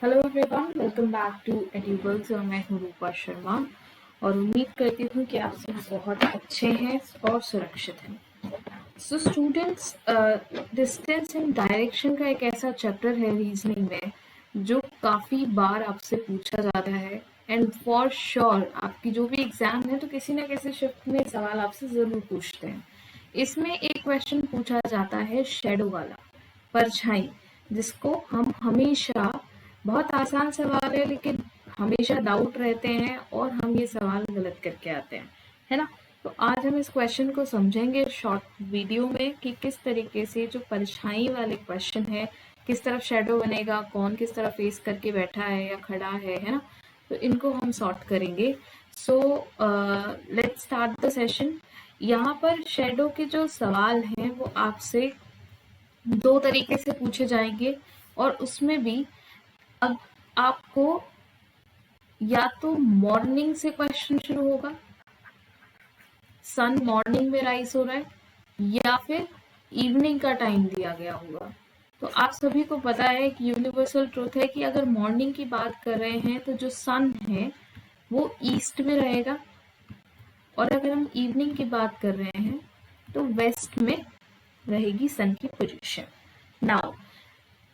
Hello everyone, welcome back to Edubulls और मैं हूँ रूपा शर्मा और उम्मीद करती हूँ कि आप सब बहुत अच्छे हैं और सुरक्षित हैं। So students, distance and direction का एक ऐसा चैप्टर है रीजनिंग में जो काफ़ी बार आपसे पूछा जाता है एंड फॉर श्योर आपकी जो भी एग्जाम है तो किसी न किसी शिफ्ट में सवाल आपसे ज़रूर पूछते हैं। इसमें एक क्वेश्चन पूछा जाता है शेडो वाला, परछाई, जिसको हम हमेशा, बहुत आसान सवाल है लेकिन हमेशा डाउट रहते हैं और हम ये सवाल गलत करके आते हैं, है ना। तो आज हम इस क्वेश्चन को समझेंगे शॉर्ट वीडियो में कि किस तरीके से जो परछाई वाले क्वेश्चन है, किस तरफ शेडो बनेगा, कौन किस तरफ फेस करके बैठा है या खड़ा है ना। तो इनको हम सॉर्ट करेंगे। So let's start the session. यहाँ पर शेडो के जो सवाल हैं वो आपसे दो तरीके से पूछे जाएंगे और उसमें भी अब आपको या तो मॉर्निंग से क्वेश्चन शुरू होगा, सन मॉर्निंग में राइज हो रहा है, या फिर इवनिंग का टाइम दिया गया होगा। तो आप सभी को पता है कि यूनिवर्सल ट्रूथ है कि अगर मॉर्निंग की बात कर रहे हैं तो जो सन है वो ईस्ट में रहेगा, और अगर हम इवनिंग की बात कर रहे हैं तो वेस्ट में रहेगी सन की पोजीशन। नाउ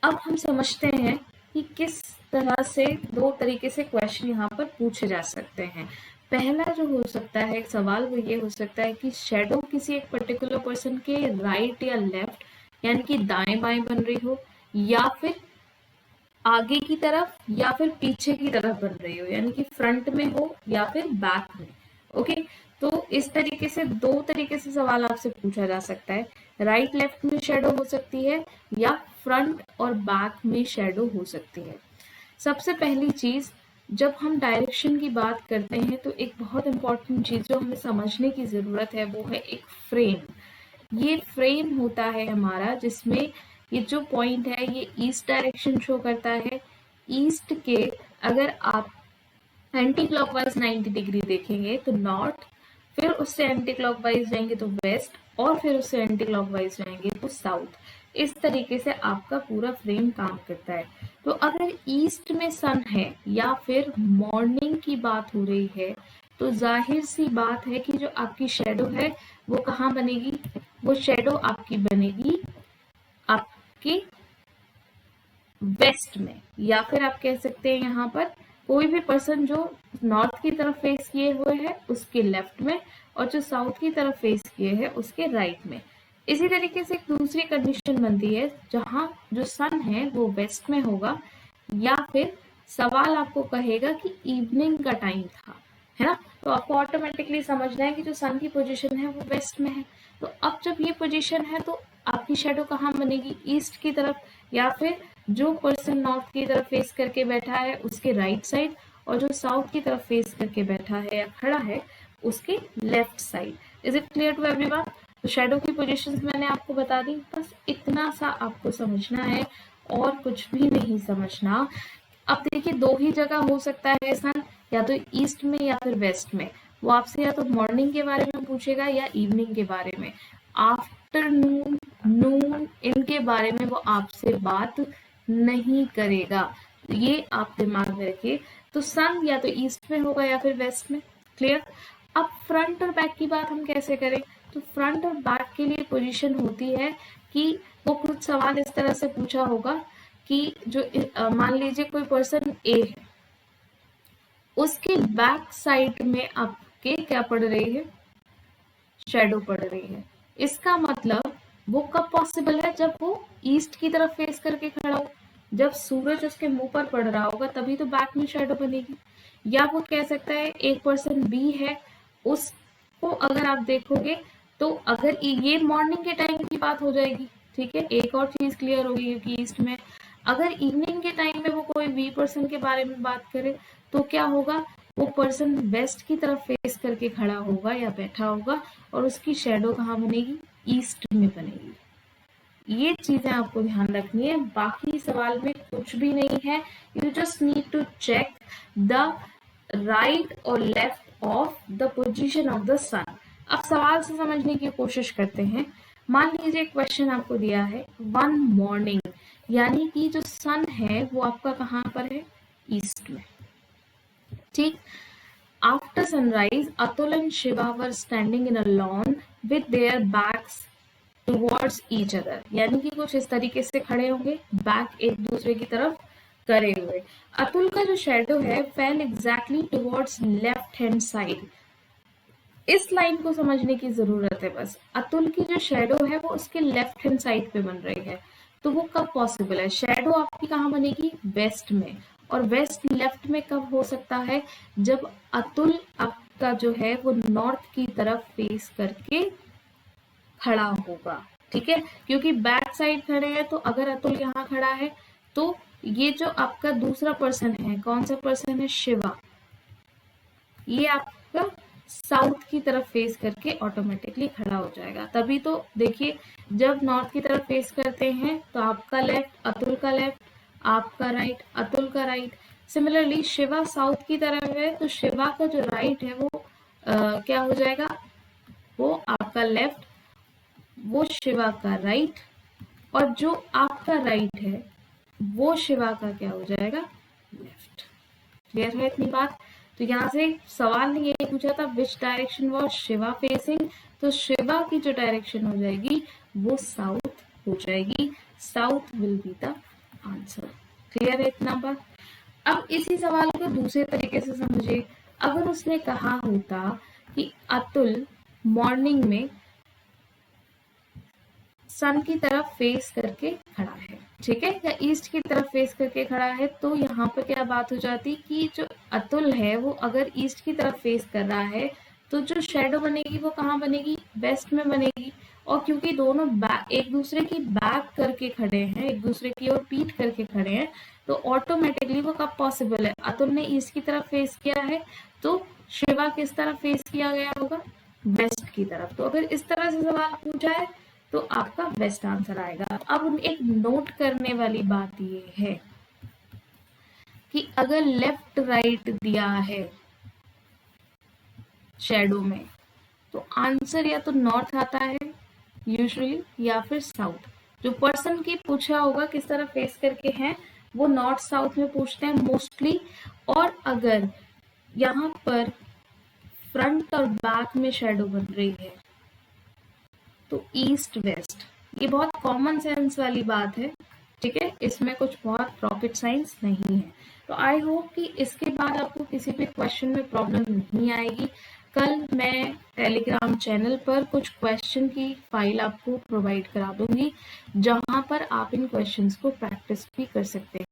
अब हम समझते हैं कि किस तरह से दो तरीके से क्वेश्चन यहाँ पर पूछे जा सकते हैं। पहला जो हो सकता है सवाल वो ये हो सकता है कि शेडो किसी एक पर्टिकुलर पर्सन के राइट या लेफ्ट यानी कि दाएं बाएं बन रही हो, या फिर आगे की तरफ या फिर पीछे की तरफ बन रही हो, यानी कि फ्रंट में हो या फिर बैक में। ओके, तो इस तरीके से दो तरीके से सवाल आपसे पूछा जा सकता है। राइट लेफ्ट में शेडो हो सकती है या फ्रंट और बैक में शेडो हो सकती है। सबसे पहली चीज, जब हम डायरेक्शन की बात करते हैं तो एक बहुत इंपॉर्टेंट चीज जो हमें समझने की जरूरत है वो है एक फ्रेम। ये फ्रेम होता है हमारा, जिसमें ये जो पॉइंट है ये ईस्ट डायरेक्शन शो करता है। ईस्ट के अगर आप एंटी क्लॉकवाइज 90 डिग्री देखेंगे तो नॉर्थ, फिर उससे एंटी क्लॉकवाइज जाएंगे तो वेस्ट, और फिर उससे एंटी क्लॉकवाइज जाएंगे तो साउथ। इस तरीके से आपका पूरा फ्रेम काम करता है। तो अगर ईस्ट में सन है या फिर मॉर्निंग की बात हो रही है तो जाहिर सी बात है कि जो आपकी शेडो है वो कहाँ बनेगी, वो शेडो आपकी बनेगी आपके वेस्ट में, या फिर आप कह सकते हैं यहाँ पर कोई भी पर्सन जो नॉर्थ की तरफ फेस किए हुए है उसके लेफ्ट में, और जो साउथ की तरफ फेस किए हैं उसके राइट में। इसी तरीके से एक दूसरी कंडीशन बनती है जहां जो सन है वो वेस्ट में होगा, या फिर सवाल आपको कहेगा कि इवनिंग का टाइम था, है ना। तो आपको ऑटोमेटिकली समझना है कि जो सन की पोजीशन है वो वेस्ट में है। तो अब जब ये पोजीशन है तो आपकी शेडो कहाँ बनेगी, ईस्ट की तरफ, या फिर जो पर्सन नॉर्थ की तरफ फेस करके बैठा है उसके राइट साइड, और जो साउथ की तरफ फेस करके बैठा है या खड़ा है उसके left side. Is it clear to everyone? तो शेडो की पोजीशंस मैंने आपको बता दी, बस इतना सा आपको समझना है और कुछ भी नहीं समझना। अब देखिए दो ही जगह हो सकता है सन, या तो ईस्ट में या फिर वेस्ट में। वो आपसे या तो मॉर्निंग के बारे में पूछेगा या इवनिंग के बारे में, आफ्टरनून, नून, इनके बारे में वो आपसे बात नहीं करेगा। ये आप दिमाग में रखिए। तो सन या तो ईस्ट में होगा या फिर वेस्ट में। क्लियर? अब फ्रंट और बैक की बात हम कैसे करें? तो फ्रंट और बैक के लिए पोजीशन होती है कि वो कुछ सवाल इस तरह से पूछा होगा कि जो मान लीजिए कोई पर्सन ए है, उसके बैक साइड में आपके क्या पड़ रही है, शेडो पड़ रही है। इसका मतलब वो कब पॉसिबल है, जब वो ईस्ट की तरफ फेस करके खड़ा हो, जब सूरज उसके मुंह पर पड़ रहा होगा तभी तो बैक में शेडो बनेगी। या वो कह सकता है एक पर्सन बी है, उसको अगर आप देखोगे तो अगर ये मॉर्निंग के टाइम की बात हो जाएगी, ठीक है। एक और चीज क्लियर होगी कि ईस्ट में, अगर इवनिंग के टाइम में वो कोई बी पर्सन के बारे में बात करे तो क्या होगा, वो पर्सन वेस्ट की तरफ फेस करके खड़ा होगा या बैठा होगा, और उसकी शेडो कहाँ बनेगी, ईस्ट में बनेगी। ये चीजें आपको ध्यान रखनी है, बाकी सवाल में कुछ भी नहीं है। You just need to check the right और left of the position of the sun. अब सवाल से समझने की कोशिश करते हैं। मान लीजिए क्वेश्चन आपको दिया है वन मॉर्निंग, यानी कि जो सन है वो आपका कहाँ पर है, ईस्ट में। ठीक। After sunrise Atul and Shiva were standing in a lawn with their backs towards each other, यानी कि कुछ इस तरीके से खड़े होंगे, बैक एक दूसरे की तरफ करे हुए। अतुल का जो शेडो है fail exactly towards left hand side. इस लाइन को समझने की जरूरत है बस। अतुल की जो शेडो है वो उसके लेफ्ट हैंड साइड पे बन रही है, तो वो कब पॉसिबल है? शेडो आपकी कहाँ बनेगी, वेस्ट में, और वेस्ट लेफ्ट में कब हो सकता है, जब अतुल आपका जो है वो नॉर्थ की तरफ फेस करके खड़ा होगा। ठीक है, क्योंकि बैक साइड खड़े हैं, तो अगर अतुल यहाँ खड़ा है तो ये जो आपका दूसरा पर्सन है, कौन सा पर्सन है, शिवा, ये आपका साउथ की तरफ फेस करके ऑटोमेटिकली खड़ा हो जाएगा। तभी तो देखिए, जब नॉर्थ की तरफ फेस करते हैं तो आपका लेफ्ट अतुल का लेफ्ट, आपका राइट अतुल का राइट। सिमिलरली शिवा साउथ की तरफ है तो शिवा का जो राइट है वो क्या हो जाएगा, वो आपका लेफ्ट, वो शिवा का राइट, और जो आपका राइट है वो शिवा का क्या हो जाएगा, लेफ्ट। क्लियर है इतनी बात? तो यहाँ से सवाल ने ये पूछा था which direction was Shiva facing, तो शिवा की जो डायरेक्शन हो जाएगी वो साउथ हो जाएगी। South will be the answer. Clear है इतना बात? अब इसी सवाल को दूसरे तरीके से समझिए। अगर उसने कहा होता कि अतुल मॉर्निंग में सन की तरफ फेस करके खड़ा है, ठीक है, या ईस्ट की तरफ फेस करके खड़ा है, तो यहाँ पर क्या बात हो जाती कि जो अतुल है वो अगर ईस्ट की तरफ फेस कर रहा है तो जो शेडो बनेगी वो कहाँ बनेगी, वेस्ट में बनेगी। और क्योंकि दोनों एक दूसरे की बैक करके खड़े हैं, एक दूसरे की ओर पीठ करके खड़े हैं, तो ऑटोमेटिकली वो कब पॉसिबल है, अतुल ने ईस्ट की तरफ फेस किया है तो शिवा किस तरफ फेस किया गया होगा, वेस्ट की तरफ। तो अगर इस तरह से सवाल पूछा है तो आपका बेस्ट आंसर आएगा। अब एक नोट करने वाली बात ये है कि अगर लेफ्ट राइट दिया है शेडो में तो आंसर या तो नॉर्थ आता है यूजुअली, या फिर साउथ। जो पर्सन की पूछा होगा किस तरह फेस करके हैं, वो नॉर्थ साउथ में पूछते हैं मोस्टली। और अगर यहाँ पर फ्रंट और बैक में शेडो बन रही है तो ईस्ट वेस्ट, ये बहुत कॉमन सेंस वाली बात है। ठीक है, इसमें कुछ बहुत रॉकेट साइंस नहीं है। तो आई होप कि इसके बाद आपको किसी भी क्वेश्चन में प्रॉब्लम नहीं आएगी। कल मैं टेलीग्राम चैनल पर कुछ क्वेश्चन की फाइल आपको प्रोवाइड करा दूंगी, जहां पर आप इन क्वेश्चंस को प्रैक्टिस भी कर सकते हैं।